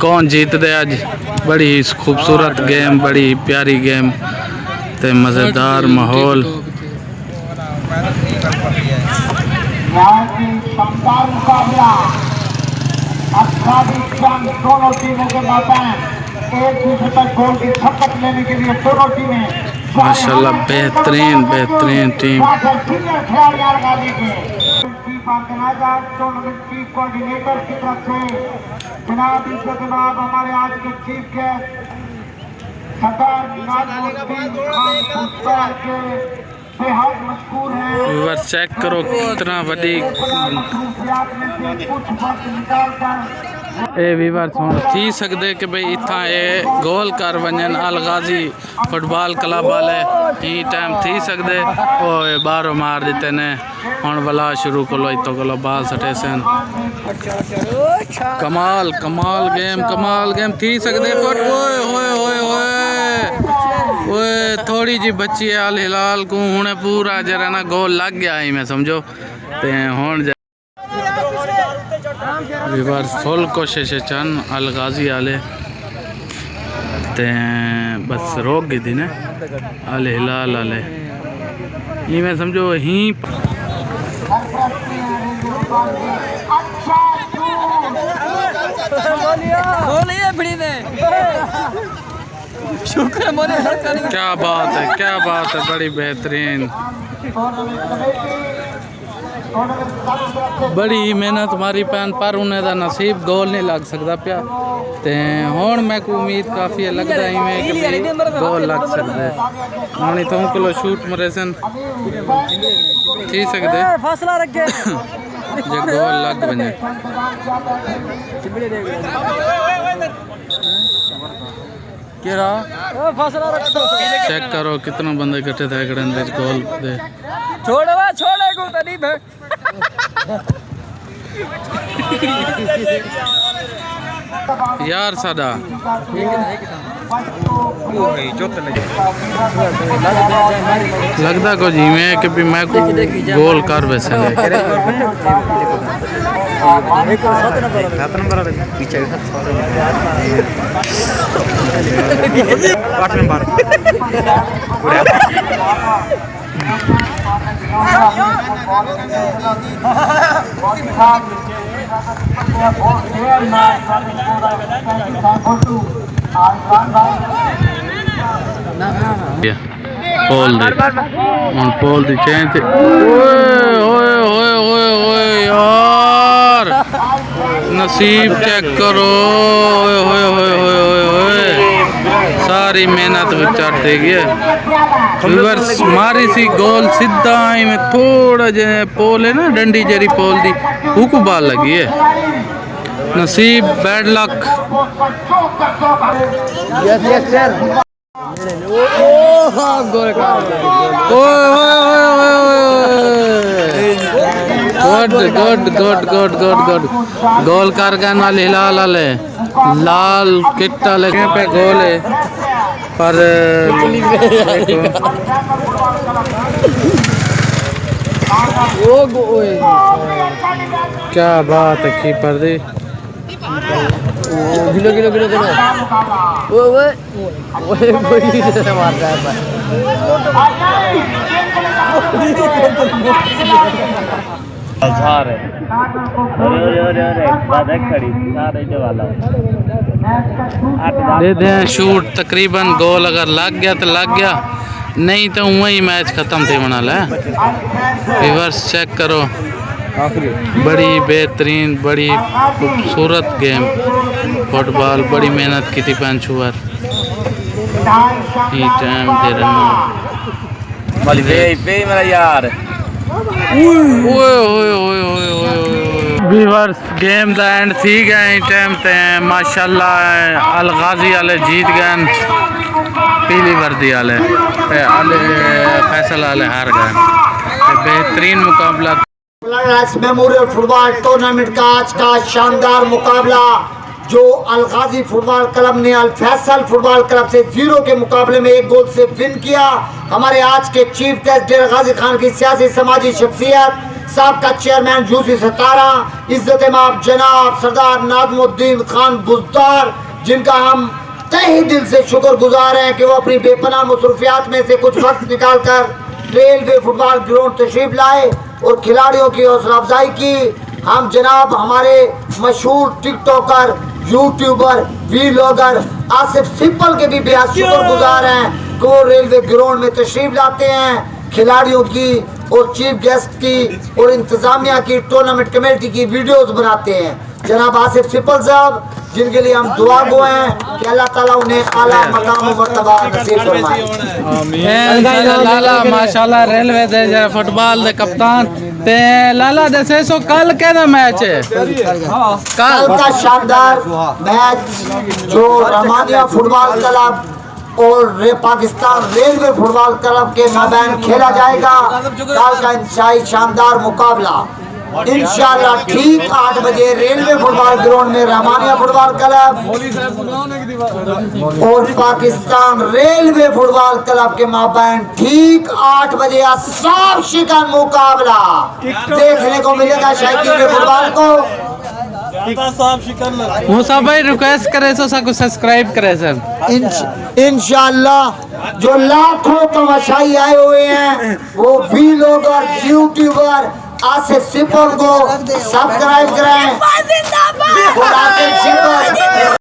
कौन जीत दे अज। बड़ी खूबसूरत गेम, बड़ी प्यारी गेम ते मज़ेदार माहौल। दोनों टीमों के मैदान एक दूसरे तक गोल की शपथ लेने के लिए दोनों टीमें माशाल्लाह बेहतरीन बेहतरीन टीम। चीफ कोऑर्डिनेटर की तरफ से जनाब इसके जनाब हमारे आज के चीफ गेस्ट सरदार के बेहद मशहूर है। चेक करो कितना बड़ी ए वीवर थी सकते कि भाई इतना ये गोल कर वजन अलगाजी फुटबॉल क्लब वाले ही टाइम थी सकते और बाहरों मार देते ने। हम वाला शुरू करो इतो को बाल सटे सन। कमाल कमाल गेम थी सकते। ओए थोड़ी जी बच्ची है अल हिलाल को हूँ पूरा जरा ना गोल लग गया ही मैं समझो ते हूँ विवर फुल कोशिश चन अलगाजी आले ते बस रोक गई थी ना अल हिलाल आले ये मैं समझो ही। क्या बात है बड़ी बेहतरीन बड़ी मेहनत हमारी पैन पर उन्हें दा नसीब गोल नहीं लग सकता पिया ते हुण मैं को उम्मीद काफ़ी है लगता ही में कि गोल लग सकते हूँ तो किलो शूट मरे सन थी सकते जो गोल लग बने। चेक करो कितना बंदे इकट्ठे थे गोल दे छोड़े को तरीब है। यार सादा लगता को जी में कि भी मैं को गोल कर वैसे पोल दी चेंज यार नसीब चेक करो सारी मेहनत चढ़ देगी मारी सी गोल सीधा ही में थोड़ा जे पोल है ना डंडी जरी पोल दी हुकू बाल लगी है नसीब बैड लक। गुड गोल कर गए नाल हिलाल वाले लाल किट वाले पे गोल है पर क्या बात है कीपर दी गिलो मारता है दे शूट तकरीबन गोल अगर लग गया तो लग गया नहीं तो वही मैच खत्म थे बना ला। रिवर्स चेक करो बड़ी बेहतरीन बड़ी खूबसूरत गेम फुटबॉल बड़ी मेहनत की थी पैन छुआर ही टाइम दे रहा यार व्यूअर्स गेम दा एंड थी गए टाइम ते माशाल्लाह अलगाजी वाले जीत गए पीली वर्दी वाले फैसल वाले हार गए बेहतरीन मुकाबला मेमोरियल फुटबॉल टूर्नामेंट का आज का शानदार मुकाबला जो अलगाजी फुटबॉल क्लब ने अल फैसल फुटबॉल क्लब से 0 के मुकाबले में 1 गोल से विन किया। हमारे आज के चीफ गेस्ट डेरा गाजी खान की सियासी समाजी शख्सियत साबका चेयरमैन यूसी सतारा, इज्जत माब जनाब सरदार नाजमुद्दीन खान बुज़दार, जिनका हम तहे दिल से शुक्रगुजार हैं कि वो अपनी बेपनाह मसरूफियात में से कुछ वक्त निकाल कर रेलवे फुटबॉल ग्राउंड तशरीफ लाए और खिलाड़ियों की हौसला अफजाई की। हम जनाब हमारे मशहूर TikToker, YouTuber, vlogger Asif simple के भी बेहद शुक्रगुजार हैं कि वो रेलवे ग्राउंड में तशरीफ लाते हैं, खिलाड़ियों की और चीफ गेस्ट की और इंतजामिया की, टूर्नामेंट कमेटी की वीडियोस बनाते हैं। जनाब आसिफ सिंपल साहब, जिनके लिए हम दुआ गो हैं कि अल्लाह ताला उन्हें आला मकाम व मर्तबा नसीब फरमाए। लाला माशाल्लाह रेलवे दे जे फुटबॉल दे कप्तान ते लाला दसे सो कल केदा मैच है? कल का शानदार मैच जो रहमानिया फुटबॉल क्लब और पाकिस्तान रेलवे फुटबॉल क्लब के माबैन खेला जाएगा। कल का इंतहाई शानदार मुकाबला इंशाअल्लाह ठीक 8 बजे रेलवे फुटबॉल ग्राउंड में रहमानिया फुटबॉल क्लब और पाकिस्तान रेलवे फुटबॉल क्लब के माबैन ठीक 8 बजे साफ शिकन मुकाबला देखने को मिलेगा। शायकीन फुटबॉल को मूसा भाई रिक्वेस्ट करे सो सबको सब्सक्राइब करे सर। इंशाअल्लाह जो लाखों तमाशाई आए हुए हैं वो भी लोग और यूट्यूबर आसिफ सिंपल को सब्सक्राइब करें और आसिफ सिंपल